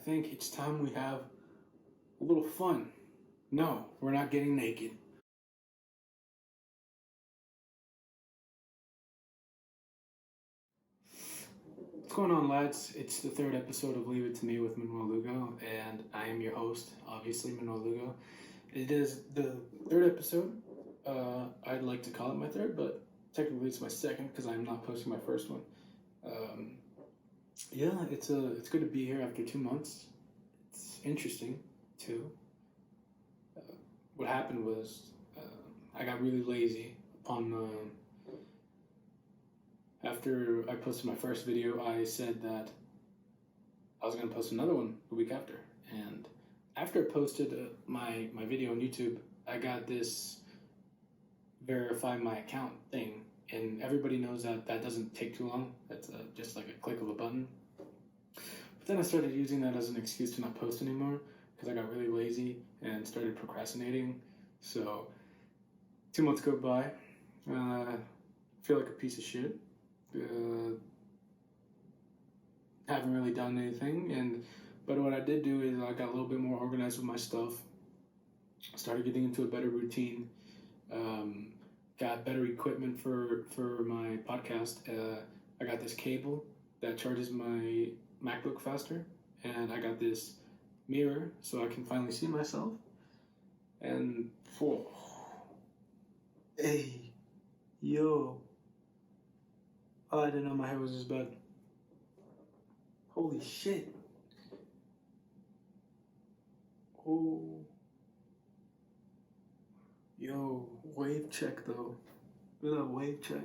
think it's time we have a little fun. No, we're not getting naked. What's going on, lads? It's the third episode of Leave It To Me with Manuel Lugo, and I am your host, obviously, Manuel Lugo. It is the third episode. I'd like to call it my third, but technically it's my second because I'm not posting my first one. It's good to be here after 2 months. It's interesting, too. What happened was I got really lazy upon after I posted my first video. I said that I was going to post another one the week after, and after I posted my video on YouTube, I got this verify my account thing, and everybody knows that doesn't take too long. That's just like a click of a button. But then I started using that as an excuse to not post anymore because I got really lazy and started procrastinating. So 2 months go by. I feel like a piece of shit. Haven't really done anything, but what I did do is I got a little bit more organized with my stuff. Started getting into a better routine. Got better equipment for my podcast. I got this cable that charges my MacBook faster, and I got this mirror so I can finally see myself. And hey, yo, oh, I didn't know my hair was this bad. Holy shit. Oh. Yo, wave check though. Look at that wave check.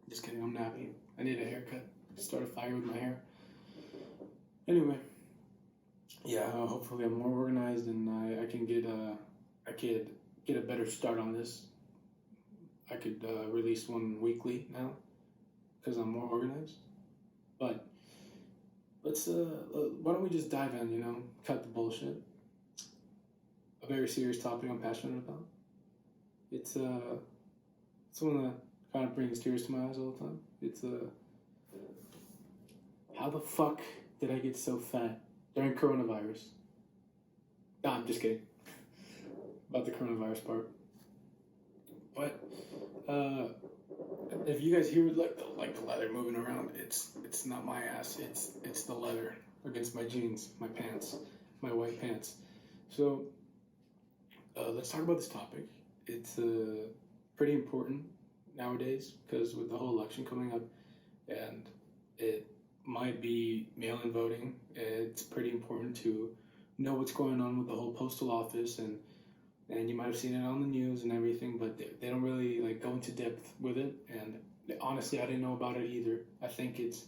Just kidding, I'm nappy. I need a haircut. Start a fire with my hair. Anyway, yeah, hopefully I'm more organized and I can get a better start on this. I could release one weekly now because I'm more organized. But let's why don't we just dive in? Cut the bullshit. A very serious topic I'm passionate about. It's one that kind of brings tears to my eyes all the time. It's how the fuck did I get so fat during coronavirus? Nah, I'm just kidding about the coronavirus part. But if you guys hear like the leather moving around, it's not my ass. It's the leather against my jeans, my pants, my white pants. So let's talk about this topic. It's pretty important nowadays because with the whole election coming up, and it might be mail-in voting, it's pretty important to know what's going on with the whole postal office, and you might have seen it on the news and everything, but they don't really go into depth with it. And honestly, I didn't know about it either. I think it's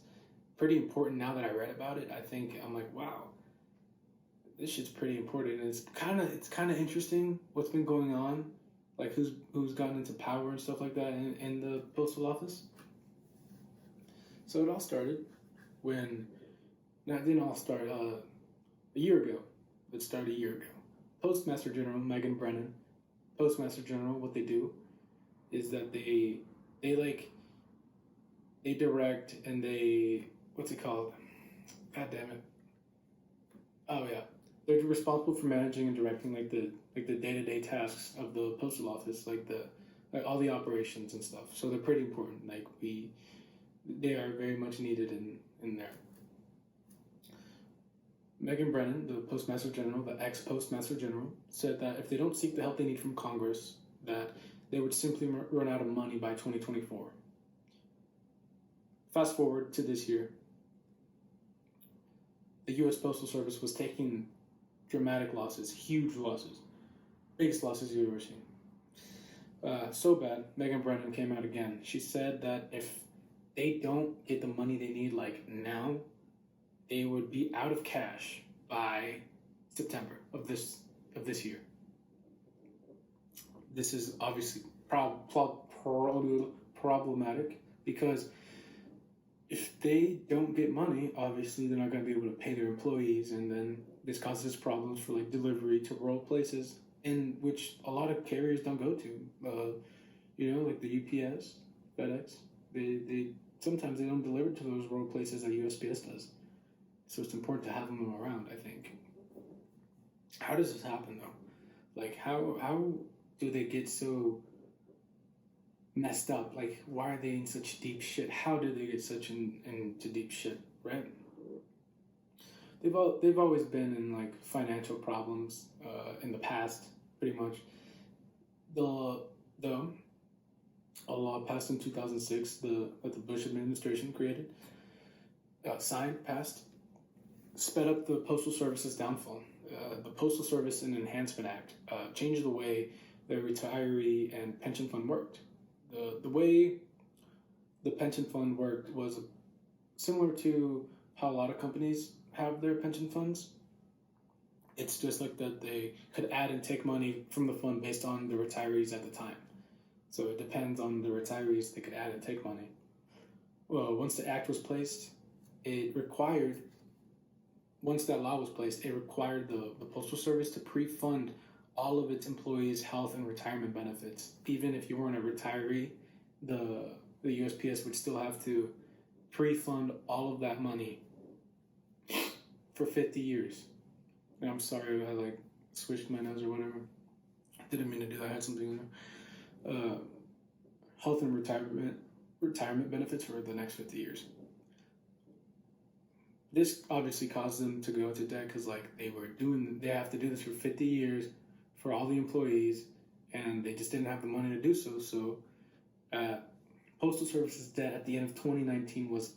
pretty important now that I read about it. I'm like, wow, this shit's pretty important. And it's kind of interesting what's been going on, like who's gotten into power and stuff like that in the postal office. So it all started when, no, it didn't all start a year ago. It started a year ago. Postmaster General Megan Brennan, Postmaster General, what they do is that they direct and what's it called? God damn it. Oh yeah. They're responsible for managing and directing the day-to-day tasks of the postal office, like all the operations and stuff. So they're pretty important. They are very much needed in there. Megan Brennan, the Postmaster General, the ex-Postmaster General, said that if they don't seek the help they need from Congress, that they would simply run out of money by 2024. Fast forward to this year. The U.S. Postal Service was taking dramatic losses, huge losses, biggest losses you've ever seen. So bad, Megan Brennan came out again. She said that if they don't get the money they need now, they would be out of cash by September of this year. This is obviously problematic because if they don't get money, obviously they're not going to be able to pay their employees, and then this causes problems for delivery to rural places in which a lot of carriers don't go to. Like the UPS, FedEx. They sometimes they don't deliver to those rural places that USPS does. So it's important to have them around, I think. How does this happen though? Like how do they get so messed up? Like why are they in such deep shit? How do they get such into deep shit, right? They've always been in like financial problems in the past, pretty much. The a law passed in 2006 that the Bush administration created, passed, sped up the Postal Service's downfall. The Postal Service and Enhancement Act changed the way the retiree and pension fund worked. The way the pension fund worked was similar to how a lot of companies have their pension funds. It's just like that they could add and take money from the fund based on the retirees at the time. So it depends on the retirees, they could add and take money. Well, once the act was placed, once that law was placed, it required the Postal Service to pre-fund all of its employees' health and retirement benefits. Even if you weren't a retiree, the USPS would still have to pre-fund all of that money for 50 years. And I'm sorry if I like switched my nose or whatever. I didn't mean to do that. I had something in there. Health and retirement benefits for the next 50 years. This obviously caused them to go into debt because like they have to do this for 50 years for all the employees, and they just didn't have the money to do so. So Postal Service's debt at the end of 2019 was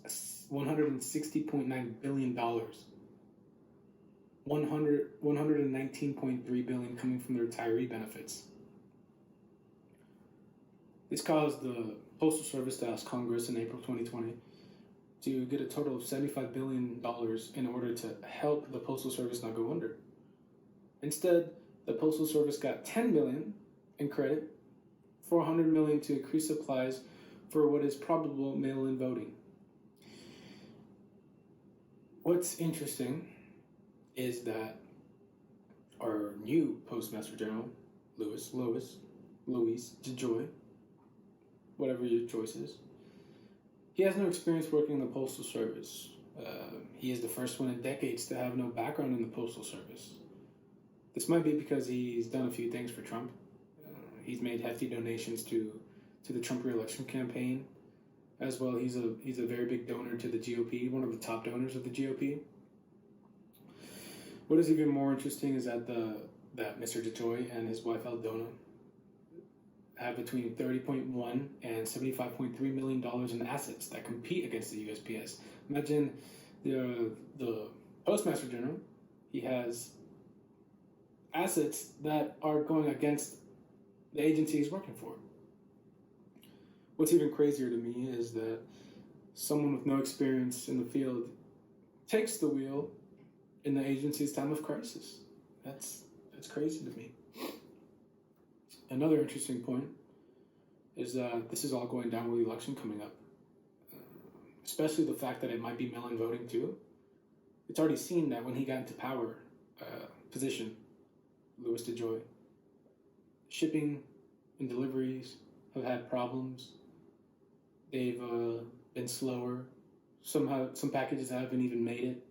$160.9 billion. 119.3 billion coming from the retiree benefits. This caused the Postal Service to ask Congress in April 2020 to get a total of $75 billion in order to help the Postal Service not go under. Instead, the Postal Service got $10 billion in credit, $400 million to increase supplies for what is probable mail-in voting. What's interesting is that our new Postmaster General, Louis DeJoy, whatever your choice is, he has no experience working in the Postal Service. He is the first one in decades to have no background in the Postal Service. This might be because he's done a few things for Trump. He's made hefty donations to the Trump re-election campaign. As well, he's a very big donor to the GOP, one of the top donors of the GOP. What is even more interesting is that Mr. DeJoy and his wife Aldona have between $30.1 and $75.3 million in assets that compete against the USPS. Imagine the Postmaster General, he has assets that are going against the agency he's working for. What's even crazier to me is that someone with no experience in the field takes the wheel in the agency's time of crisis. That's crazy to me. Another interesting point is that this is all going down with the election coming up. Especially the fact that it might be mail-in voting too. It's already seen that when he got into power position, Louis DeJoy, shipping and deliveries have had problems. They've been slower. Somehow, some packages haven't even made it.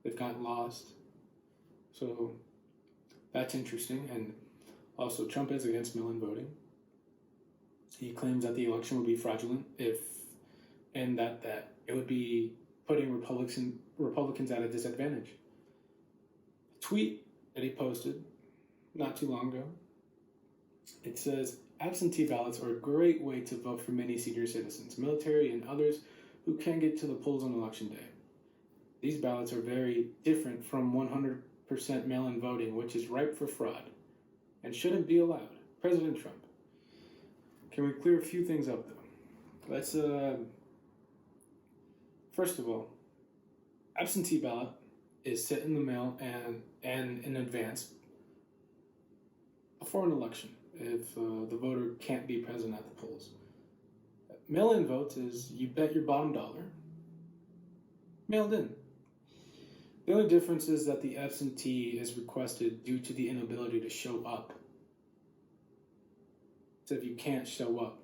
They've gotten lost. So that's interesting. And also, Trump is against mail-in voting. He claims that the election would be fraudulent and that it would be putting Republicans at a disadvantage. A tweet that he posted not too long ago, it says, absentee ballots are a great way to vote for many senior citizens, military, and others who can't get to the polls on election day. These ballots are very different from 100% mail-in voting, which is ripe for fraud and shouldn't be allowed. President Trump. Can we clear a few things up, though? Let's, first of all, absentee ballot is sent in the mail and in advance before an election if the voter can't be present at the polls. Mail-in votes is you bet your bottom dollar, mailed in. The only difference is that the absentee is requested due to the inability to show up. So if you can't show up.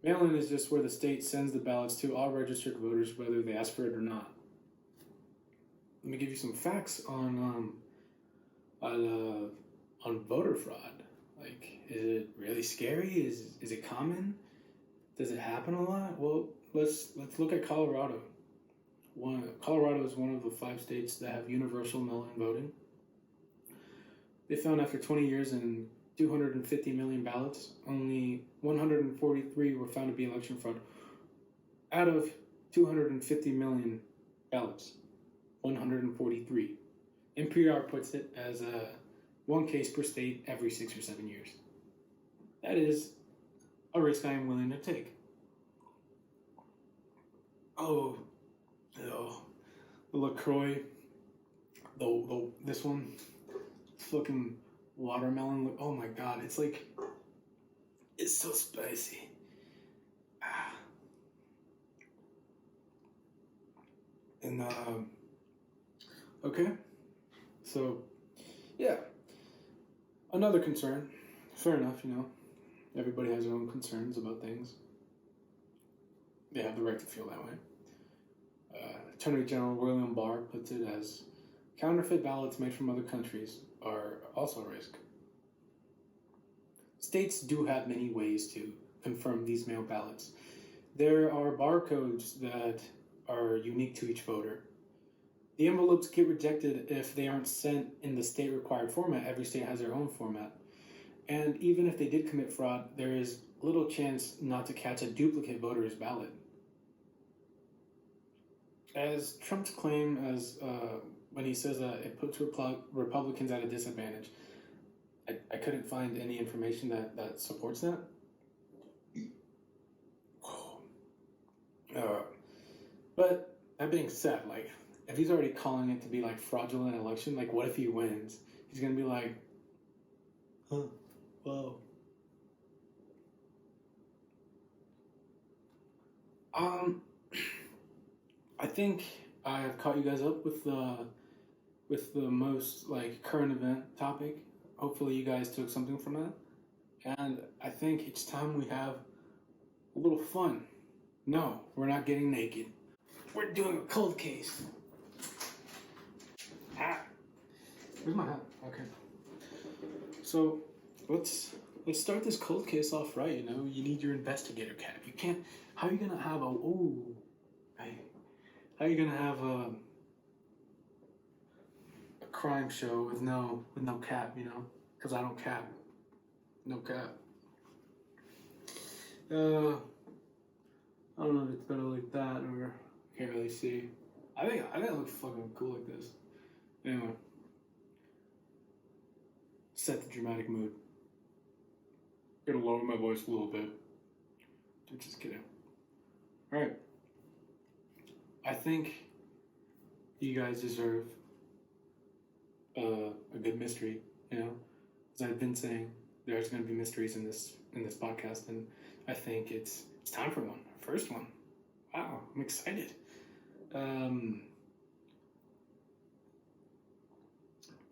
Mail-in is just where the state sends the ballots to all registered voters, whether they ask for it or not. let me give you some facts on voter fraud. Like, is it really scary? Is it common? Does it happen a lot? Well, let's look at Colorado. Colorado is one of the 5 states that have universal mail-in voting. They found after 20 years and 250 million ballots, only 143 were found to be election fraud. Out of 250 million ballots, 143. NPR puts it as 1 case per state every 6 or 7 years. That is a risk I am willing to take. Oh, the LaCroix, this one, fucking watermelon. Oh my god, it's like, it's so spicy. And okay, so yeah, another concern. Fair enough, everybody has their own concerns about things. They have the right to feel that way. Attorney General William Barr puts it as counterfeit ballots made from other countries are also a risk. States do have many ways to confirm these mail ballots. There are barcodes that are unique to each voter. The envelopes get rejected if they aren't sent in the state required format. Every state has their own format. And even if they did commit fraud, there is little chance not to catch a duplicate voter's ballot. As Trump's claim, when he says that it puts Republicans at a disadvantage, I couldn't find any information that supports that. But that being said, like, if he's already calling it to be like fraudulent election, like, what if he wins? He's gonna be like, whoa. I think I have caught you guys up with the most like current event topic. Hopefully you guys took something from that. And I think it's time we have a little fun. No, we're not getting naked. We're doing a cold case. Where's my hat? Okay. So let's start this cold case off right. You need your investigator cap. You can't. How are you gonna have how are you gonna have a crime show with no cap? Because I don't cap. No cap. I don't know if it's better like that or I can't really see. I think it looks fucking cool like this. Anyway, set the dramatic mood. Gonna lower my voice a little bit. Just kidding. All right. I think you guys deserve a good mystery. As I've been saying, there's going to be mysteries in this podcast, and I think it's time for one. First one. Wow, I'm excited.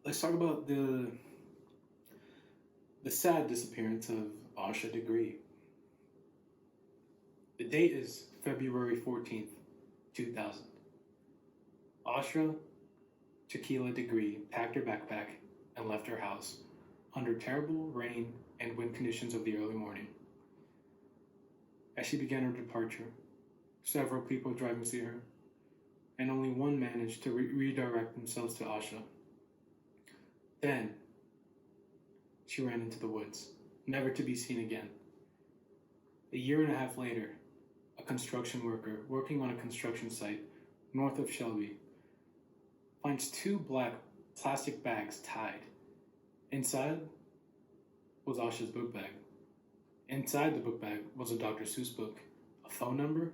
Let's talk about the sad disappearance of Asha Degree. The date is February 14th, 2000. Asha Tequila Degree packed her backpack and left her house under terrible rain and wind conditions of the early morning. As she began her departure, several people driving to see her, and only one managed to redirect themselves to Asha. Then, she ran into the woods, never to be seen again. A year and a half later, a construction worker working on a construction site north of Shelby finds 2 black plastic bags tied. Inside was Asha's book bag. Inside the book bag was a Dr. Seuss book, a phone number,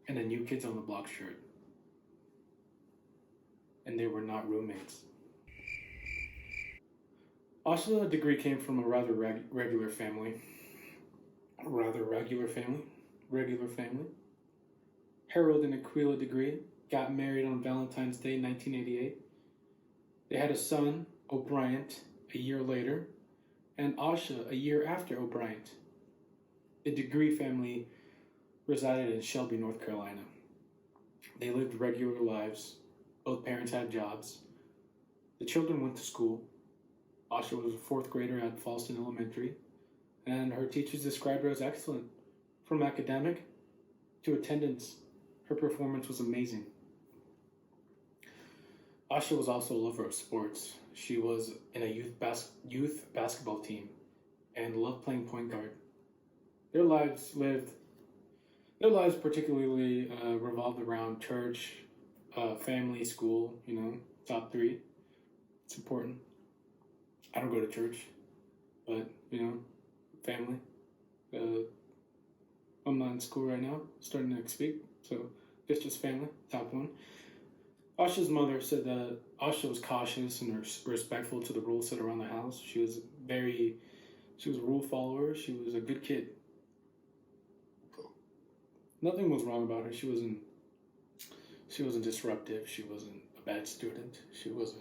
and a New Kids on the Block shirt. And they were not roommates. Asha Degree came from a rather regular family. Regular family. Harold and Aquila Degree got married on Valentine's Day, 1988. They had a son, O'Brien, a year later, and Asha a year after O'Brien. The Degree family resided in Shelby, North Carolina. They lived regular lives, Both parents had jobs. The children went to school. Asha was a fourth grader at Falston Elementary, and her teachers described her as excellent. From academic to attendance, her performance was amazing. Asha was also a lover of sports. She was in a youth basketball team and loved playing point guard. Their lives particularly revolved around church, family, school. Top three. It's important. I don't go to church, but family. I'm not in school right now, starting next week, so it's just family. Top one. Asha's mother said that Asha was cautious and respectful to the rules set around the house. She was a rule follower. She was a good kid. Nothing was wrong about her. She wasn't disruptive. She wasn't a bad student. She was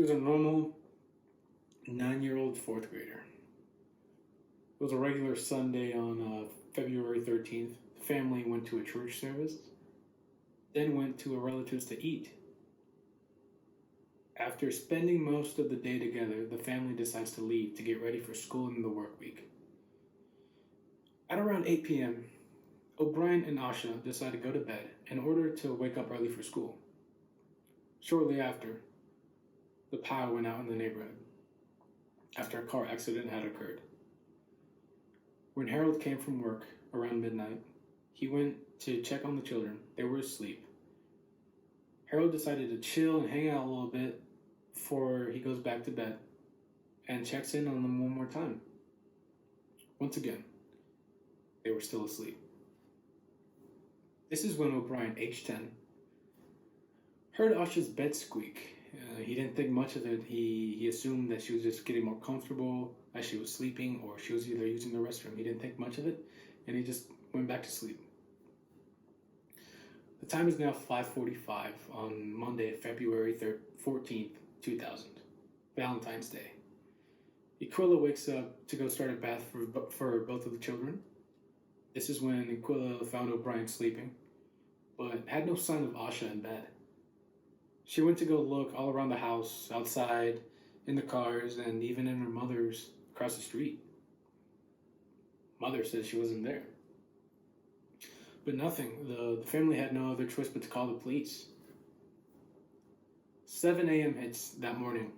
a normal 9-year-old fourth grader. It was a regular Sunday on February 13th. The family went to a church service, then went to a relative's to eat. After spending most of the day together, the family decides to leave to get ready for school in the work week. At around 8 p.m., O'Brien and Asha decide to go to bed in order to wake up early for school. Shortly after, the power went out in the neighborhood after a car accident had occurred. When Harold came from work around midnight, he went to check on the children. They were asleep. Harold decided to chill and hang out a little bit before he goes back to bed and checks in on them one more time. Once again, they were still asleep. This is when O'Brien, age 10, heard Asha's bed squeak. He didn't think much of it. He assumed that she was just getting more comfortable as she was sleeping, or she was either using the restroom. He didn't think much of it, and he just went back to sleep. The time is now 5:45 on Monday, February 14th, 2000, Valentine's Day. Aquila wakes up to go start a bath for both of the children. This is when Aquila found O'Brien sleeping, but had no sign of Asha in bed. She went to go look all around the house, outside, in the cars, and even in her mother's across the street. Mother says she wasn't there. But nothing. The family had no other choice but to call the police. 7 a.m. hits that morning.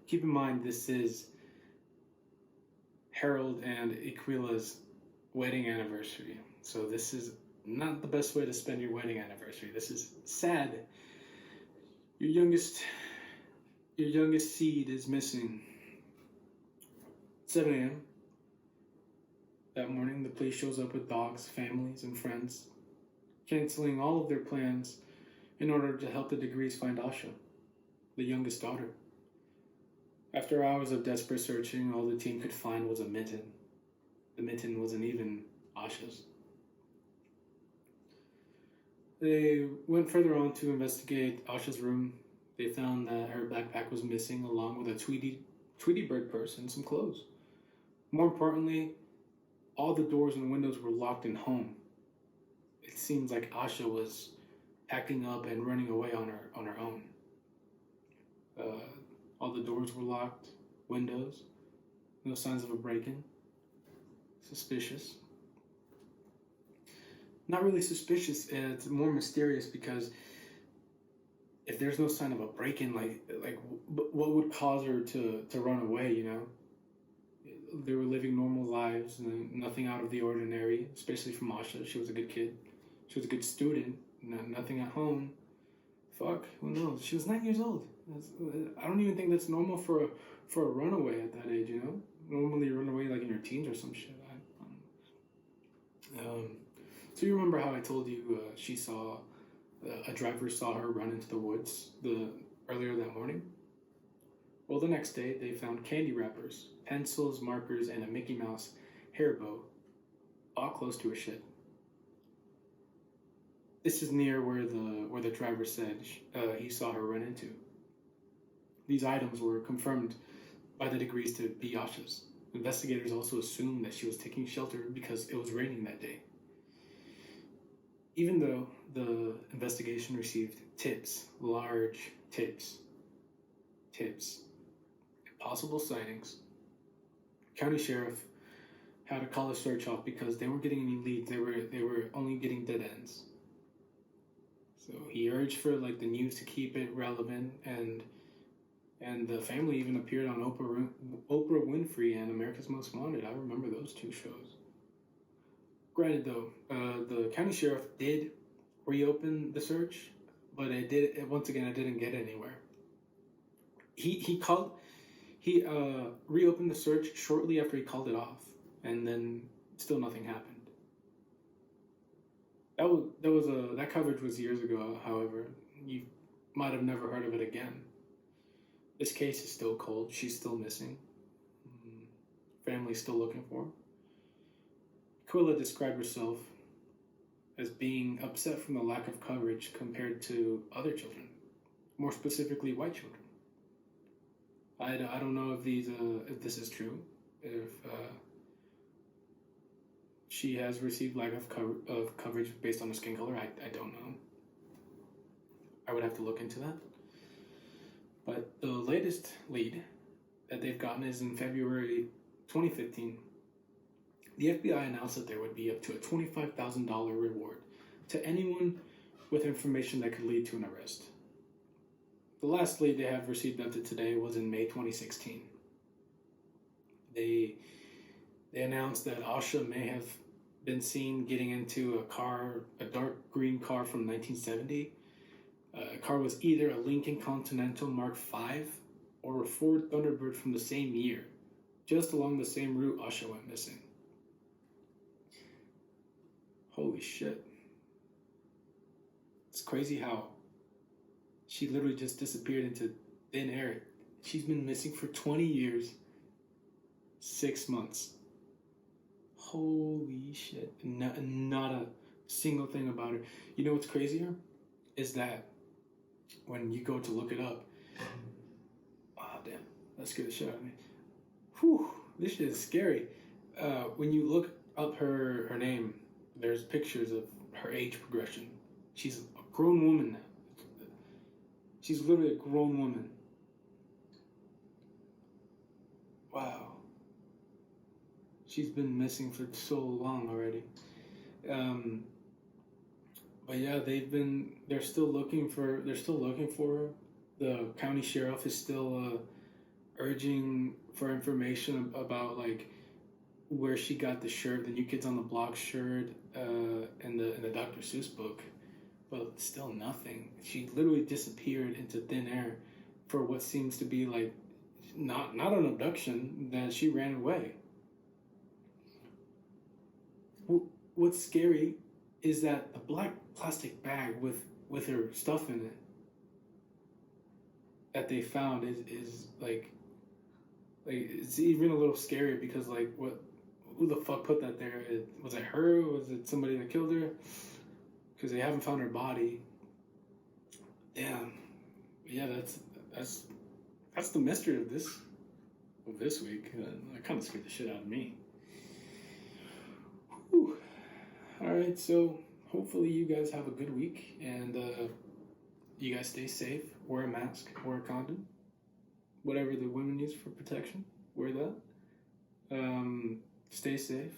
Keep in mind, this is Harold and Aquila's wedding anniversary. So this is not the best way to spend your wedding anniversary. This is sad. Your youngest seed is missing. 7 a.m. That morning, the police shows up with dogs, families, and friends, canceling all of their plans in order to help the Degrees find Asha, the youngest daughter. After hours of desperate searching, all the team could find was a mitten. The mitten wasn't even Asha's. They went further on to investigate Asha's room. They found that her backpack was missing, along with a Tweety bird purse and some clothes. More importantly, all the doors and windows were locked in home. It seems like Asha was packing up and running away on her own. All the doors were locked, windows, no signs of a break-in. Suspicious. Not really suspicious, it's more mysterious, because if there's no sign of a break-in, what would cause her to run away, They were living normal lives, and nothing out of the ordinary, especially from Asha. She was a good kid. She was a good student. Nothing at home. Fuck, who knows? She was 9 years old. I don't even think that's normal for a runaway at that age, Normally you run away like in your teens or some shit. So you remember how I told you she saw, a driver saw her run into the woods earlier that morning? Well, the next day they found candy wrappers, pencils, markers, and a Mickey Mouse hair bow, all close to a shed. This is near where the driver said he saw her run into. These items were confirmed by the Degrees to be Asha's. Investigators also assumed that she was taking shelter because it was raining that day. even though the investigation received tips, large tips, possible sightings, county sheriff had to call a search off because they weren't getting any leads. They were only getting dead ends. So he urged for like the news to keep it relevant, and the family even appeared on Oprah Winfrey and America's Most Wanted. I remember those two shows. Granted, though, the county sheriff did reopen the search, but it didn't get anywhere. He reopened the search shortly after he called it off, and then still nothing happened. That coverage was years ago. However, you might have never heard of it again. This case is still cold. She's still missing. Family's still looking for her. Quilla described herself as being upset from the lack of coverage compared to other children, more specifically white children. I don't know if this is true, if she has received lack of coverage based on her skin color. I don't know. I would have to look into that. But the latest lead that they've gotten is in February 2015. The FBI announced that there would be up to a $25,000 reward to anyone with information that could lead to an arrest. The last lead they have received up to today was in May 2016. They announced that Asha may have been seen getting into a dark green car from 1970. A car was either a Lincoln Continental Mark V or a Ford Thunderbird from the same year, just along the same route Asha went missing. Holy shit. It's crazy how she literally just disappeared into thin air. She's been missing for 20 years, 6 months. Holy shit. Not a single thing about her. You know what's crazier? Is that when you go to look it up, damn, that scared the shit out of me. Whew, this shit is scary. When you look up her name, there's pictures of her age progression. She's a grown woman now. She's literally a grown woman. Wow. She's been missing for so long already. But yeah, they're still looking for her. The county sheriff is still urging for information about like where she got the shirt, the New Kids on the Block shirt, in the Dr. Seuss book, but still nothing. She literally disappeared into thin air for what seems to be like not an abduction. That she ran away. What's scary is that the black plastic bag with her stuff in it that they found is like it's even a little scarier because like who the fuck put that there? Was it her? Was it somebody that killed her? Because they haven't found her body. Damn. Yeah, that's the mystery of this week. That kind of scared the shit out of me. Whew. All right, so hopefully you guys have a good week and you guys stay safe. Wear a mask, wear a condom, whatever the women use for protection. Wear that. Stay safe.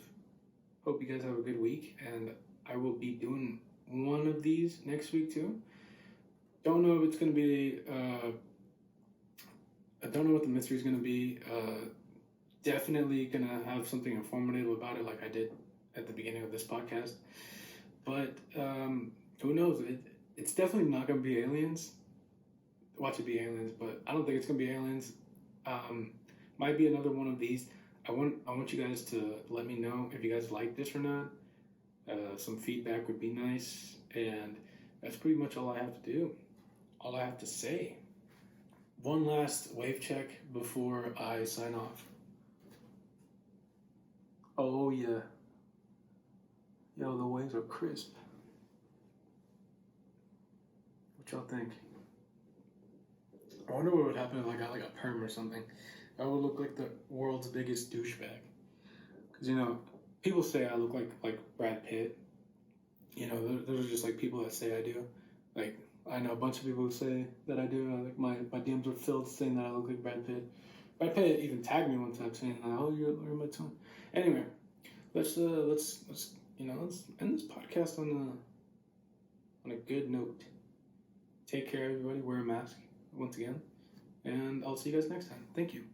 Hope you guys have a good week, and I will be doing one of these next week too. Don't know if it's gonna be. I don't know what the mystery is gonna be. Definitely gonna have something informative about it, like I did at the beginning of this podcast. But who knows? It's definitely not gonna be aliens. Watch it be aliens, but I don't think it's gonna be aliens. Might be another one of these. I want you guys to let me know if you guys like this or not. Some feedback would be nice, and that's pretty much all I have to do. All I have to say. One last wave check before I sign off. Oh yeah. Yo, the waves are crisp. What y'all think? I wonder what would happen if I got like a perm or something. I would look like the world's biggest douchebag. Because, you know, people say I look like Brad Pitt. those are just like people that say I do. Like, I know a bunch of people who say that I do. Like my DMs were filled saying that I look like Brad Pitt. Brad Pitt even tagged me one time saying, "Oh, you're my twin." Anyway, let's end this podcast on a good note. Take care, everybody. Wear a mask once again, and I'll see you guys next time. Thank you.